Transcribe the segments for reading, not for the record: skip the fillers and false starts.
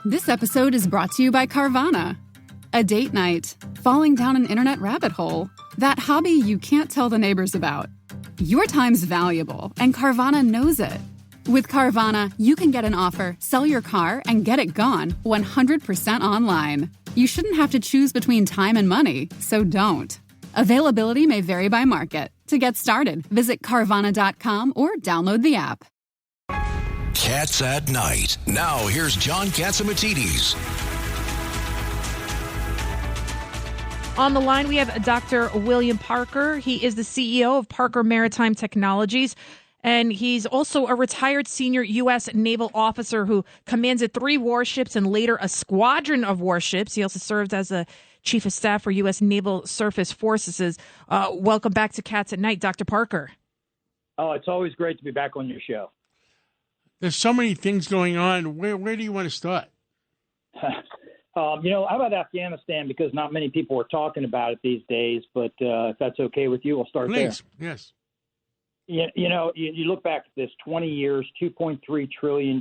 This episode is brought to you by Carvana. A date night, falling down an internet rabbit hole, that hobby you can't tell the neighbors about. Your time's valuable, and Carvana knows it. With Carvana, you can get an offer, sell your car, and get it gone 100% online. You shouldn't have to choose between time and money, so don't. Availability may vary by market. To get started, visit Carvana.com or download the app. Cats at Night. Now, here's John Catsimatidis. On the line, we have Dr. William Parker. He is the CEO of Parker Maritime Technologies, and he's also a retired senior U.S. naval officer who commanded 3 warships and later a squadron of warships. He also served as a chief of staff for U.S. Naval Surface Forces. Welcome back to Cats at Night, Dr. Parker. Oh, it's always great to be back on your show. There's so many things going on. Where do you want to start? How about Afghanistan? Because not many people are talking about it these days, but if that's okay with you, we'll start there. Please, yes. You look back at this 20 years, $2.3 trillion,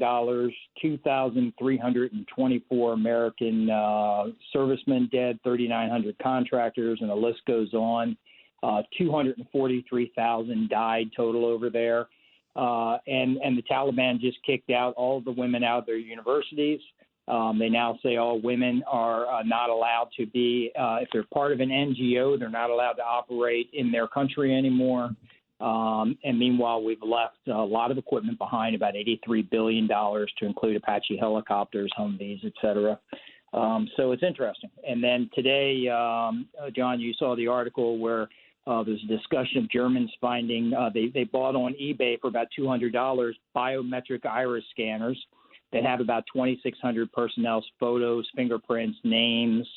2,324 American servicemen dead, 3,900 contractors, and the list goes on. 243,000 died total over there. And the Taliban just kicked out all of the women out of their universities. They now say all women are not allowed to be, if they're part of an NGO, they're not allowed to operate in their country anymore. And meanwhile, we've left a lot of equipment behind, about $83 billion to include Apache helicopters, Humvees, et cetera. So it's interesting. And then today, John, you saw the article where there's a discussion of Germans finding they bought on eBay for about $200 biometric iris scanners that have about 2,600 personnel's photos, fingerprints, names,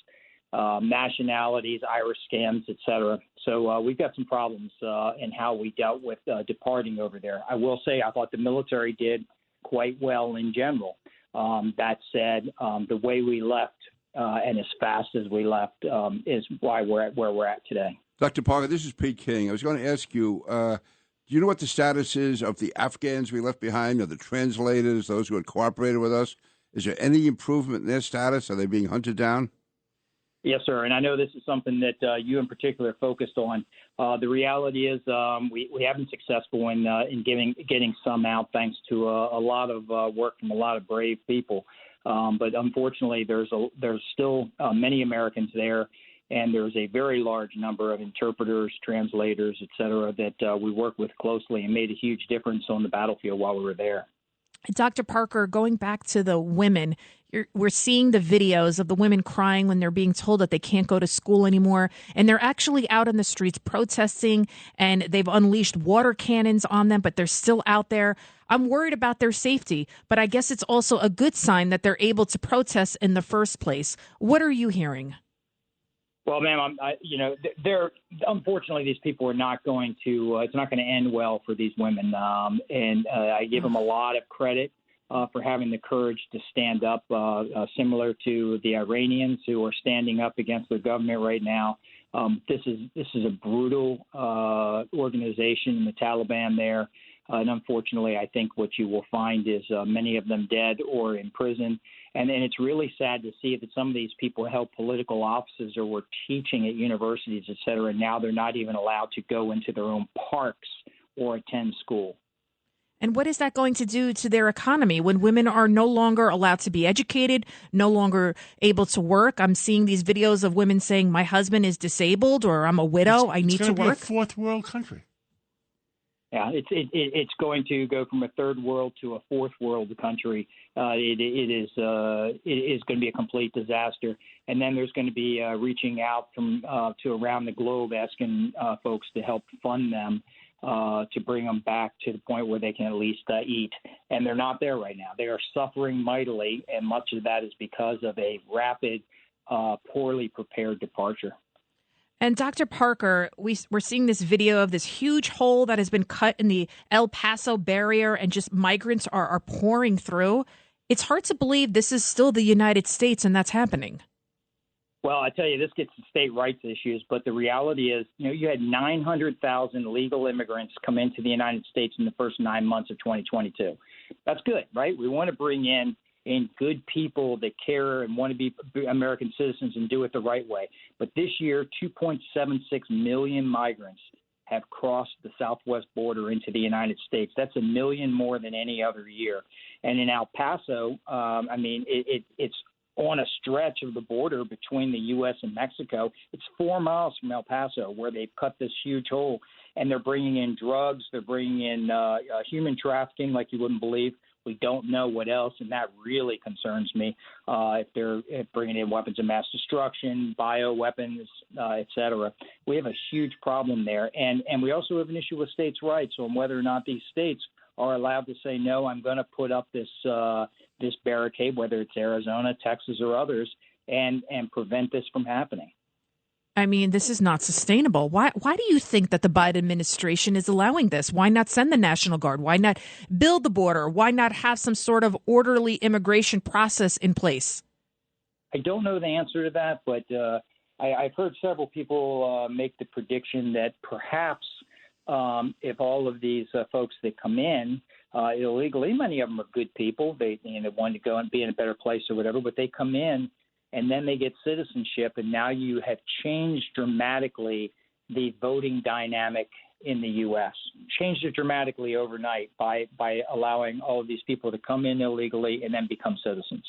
nationalities, iris scans, et cetera. So we've got some problems in how we dealt with departing over there. I will say I thought the military did quite well in general. That said, the way we left and as fast as we left is why we're at where we're at today. Dr. Parker, this is Pete King. I was going to ask you, do you know what the status is of the Afghans we left behind, or the translators, those who had cooperated with us? Is there any improvement in their status? Are they being hunted down? Yes, sir. And I know this is something that you in particular focused on. The reality is we have been successful in getting some out, thanks to a lot of work from a lot of brave people. But unfortunately, there's still many Americans there. And there's a very large number of interpreters, translators, et cetera, that we work with closely and made a huge difference on the battlefield while we were there. Dr. Parker, going back to the women, we're seeing the videos of the women crying when they're being told that they can't go to school anymore. And they're actually out in the streets protesting, and they've unleashed water cannons on them, but they're still out there. I'm worried about their safety, but I guess it's also a good sign that they're able to protest in the first place. What are you hearing? Well, ma'am, unfortunately, these people are not going to. It's not going to end well for these women, and I give them a lot of credit for having the courage to stand up, similar to the Iranians who are standing up against their government right now. This is a brutal organization, the Taliban there. And unfortunately, I think what you will find is many of them dead or in prison. And it's really sad to see that some of these people held political offices or were teaching at universities, et cetera, and now they're not even allowed to go into their own parks or attend school. And what is that going to do to their economy when women are no longer allowed to be educated, no longer able to work? I'm seeing these videos of women saying, my husband is disabled, or I'm a widow, I need to work. It's going to be a fourth world country. Yeah, it's going to go from a third world to a fourth world country. It is going to be a complete disaster. And then there's going to be reaching out from to around the globe, asking folks to help fund them to bring them back to the point where they can at least eat. And they're not there right now. They are suffering mightily, and much of that is because of a rapid, poorly prepared departure. And Dr. Parker, we're seeing this video of this huge hole that has been cut in the El Paso barrier, and just migrants are pouring through. It's hard to believe this is still the United States and that's happening. Well, I tell you, this gets to state rights issues, but the reality is, you had 900,000 legal immigrants come into the United States in the first 9 months of 2022. That's good, right? We want to bring in in good people that care and want to be American citizens and do it the right way. But this year, 2.76 million migrants have crossed the southwest border into the United States. That's 1 million more than any other year. And in El Paso, it's on a stretch of the border between the U.S. and Mexico. It's 4 miles from El Paso where they've cut this huge hole, and they're bringing in drugs. They're bringing in human trafficking like you wouldn't believe. We don't know what else, and that really concerns me. If they're bringing in weapons of mass destruction, bioweapons, et cetera. We have a huge problem there. And we also have an issue with states' rights on whether or not these states are allowed to say, no, I'm going to put up this barricade, whether it's Arizona, Texas, or others, and prevent this from happening. I mean, this is not sustainable. Why do you think that the Biden administration is allowing this? Why not send the National Guard? Why not build the border? Why not have some sort of orderly immigration process in place? I don't know the answer to that, but I've heard several people make the prediction that perhaps if all of these folks that come in illegally, many of them are good people. They want to go and be in a better place or whatever, but they come in and then they get citizenship, and now you have changed dramatically the voting dynamic in the U.S., changed it dramatically overnight by allowing all of these people to come in illegally and then become citizens.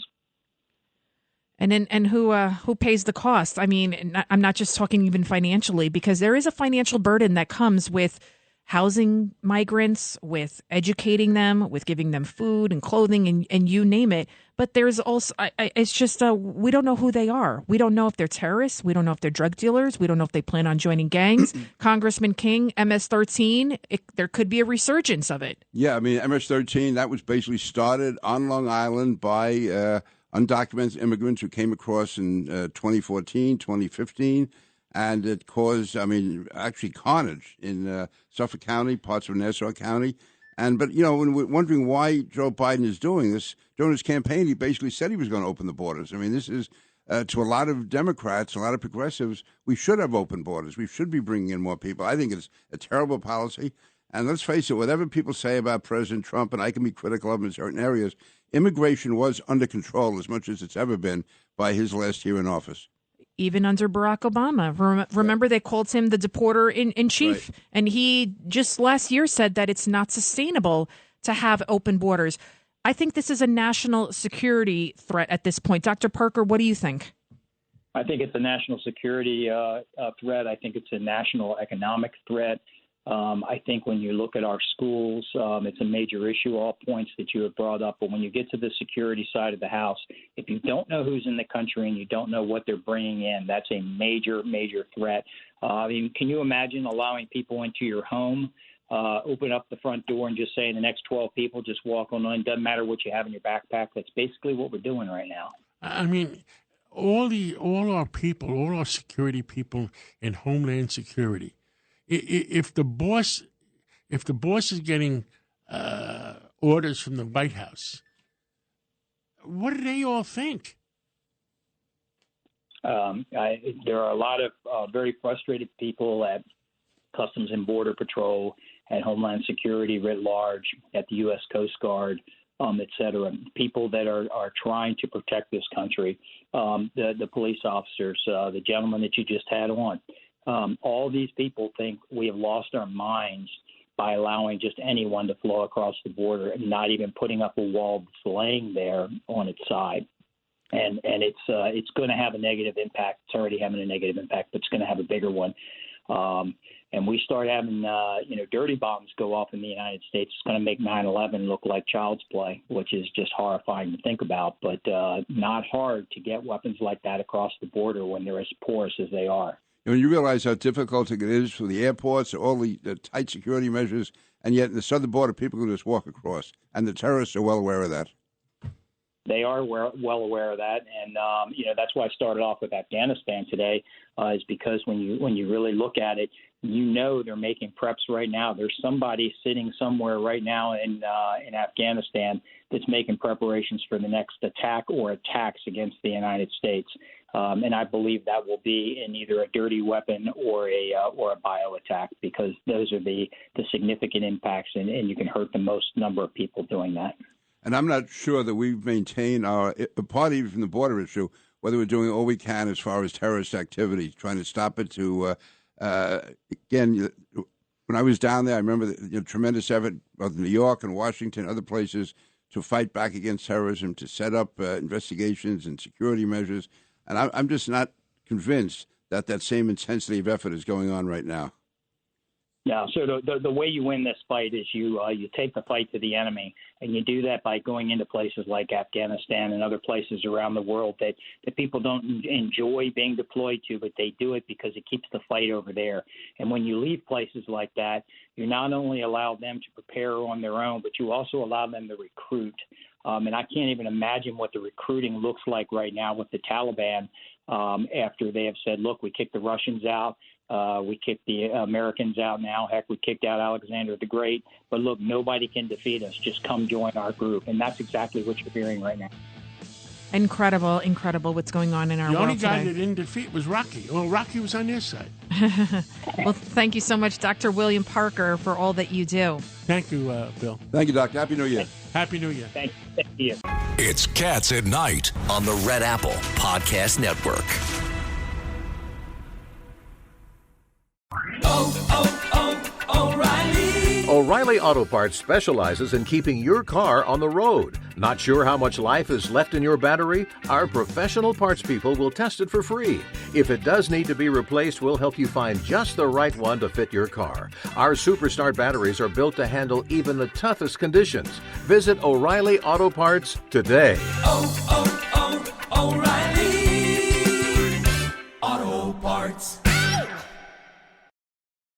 And who pays the cost? I mean, I'm not just talking even financially, because there is a financial burden that comes with housing migrants, with educating them, with giving them food and clothing and you name it. But there's also, it's just, we don't know who they are. We don't know if they're terrorists. We don't know if they're drug dealers. We don't know if they plan on joining gangs. Congressman King, MS-13, there could be a resurgence of it. Yeah, I mean, MS-13, that was basically started on Long Island by undocumented immigrants who came across in 2014, 2015. And it caused, actually carnage in Suffolk County, parts of Nassau County. But, when we're wondering why Joe Biden is doing this, during his campaign, he basically said he was going to open the borders. I mean, this is, to a lot of Democrats, a lot of progressives, we should have open borders. We should be bringing in more people. I think it's a terrible policy. And let's face it, whatever people say about President Trump, and I can be critical of him in certain areas, immigration was under control as much as it's ever been by his last year in office. Even under Barack Obama. Remember, they called him the deporter in chief. Right. And he just last year said that it's not sustainable to have open borders. I think this is a national security threat at this point. Dr. Parker, what do you think? I think it's a national security threat. I think it's a national economic threat. I think when you look at our schools, it's a major issue, all points that you have brought up. But when you get to the security side of the house, if you don't know who's in the country and you don't know what they're bringing in, that's a major, major threat. Can you imagine allowing people into your home, open up the front door and just say the next 12 people just walk on in? Doesn't matter what you have in your backpack. That's basically what we're doing right now. I mean, all our people, all our security people in Homeland Security, if the boss is getting orders from the White House, what do they all think? There are a lot of very frustrated people at Customs and Border Patrol, at Homeland Security writ large, at the U.S. Coast Guard, et cetera. People that are trying to protect this country, the police officers, the gentleman that you just had on. All these people think we have lost our minds by allowing just anyone to flow across the border and not even putting up a wall that's laying there on its side. And it's going to have a negative impact. It's already having a negative impact, but it's going to have a bigger one. And we start having, dirty bombs go off in the United States. It's going to make 9/11 look like child's play, which is just horrifying to think about, but not hard to get weapons like that across the border when they're as porous as they are. When you realize how difficult it is for the airports, all the tight security measures, and yet in the southern border, people can just walk across, and the terrorists are well aware of that. They are well aware of that, and that's why I started off with Afghanistan today, is because when you really look at it, they're making preps right now. There's somebody sitting somewhere right now in Afghanistan that's making preparations for the next attack or attacks against the United States, and I believe that will be in either a dirty weapon or a bio attack, because those are the significant impacts, and you can hurt the most number of people doing that. And I'm not sure that we've maintained our, apart even from the border issue, whether we're doing all we can as far as terrorist activity, trying to stop it to, again, when I was down there, I remember the tremendous effort both in New York and Washington, other places, to fight back against terrorism, to set up investigations and security measures. And I'm just not convinced that that same intensity of effort is going on right now. Yeah, so the way you win this fight is you take the fight to the enemy, and you do that by going into places like Afghanistan and other places around the world that people don't enjoy being deployed to, but they do it because it keeps the fight over there. And when you leave places like that, you not only allow them to prepare on their own, but you also allow them to recruit. And I can't even imagine what the recruiting looks like right now with the Taliban after they have said, look, we kicked the Russians out. We kicked the Americans out now. Heck, we kicked out Alexander the Great. But look, nobody can defeat us. Just come join our group. And that's exactly what you're hearing right now. Incredible what's going on in our world today. The only guy that didn't defeat was Rocky. Well, Rocky was on their side. Well, thank you so much, Dr. William Parker, for all that you do. Thank you, Bill. Thank you, Doctor. Happy New Year. Happy New Year. Thank you. It's Cats at Night on the Red Apple Podcast Network. O'Reilly Auto Parts specializes in keeping your car on the road. Not sure how much life is left in your battery? Our professional parts people will test it for free. If it does need to be replaced, we'll help you find just the right one to fit your car. Our Superstart batteries are built to handle even the toughest conditions. Visit O'Reilly Auto Parts today.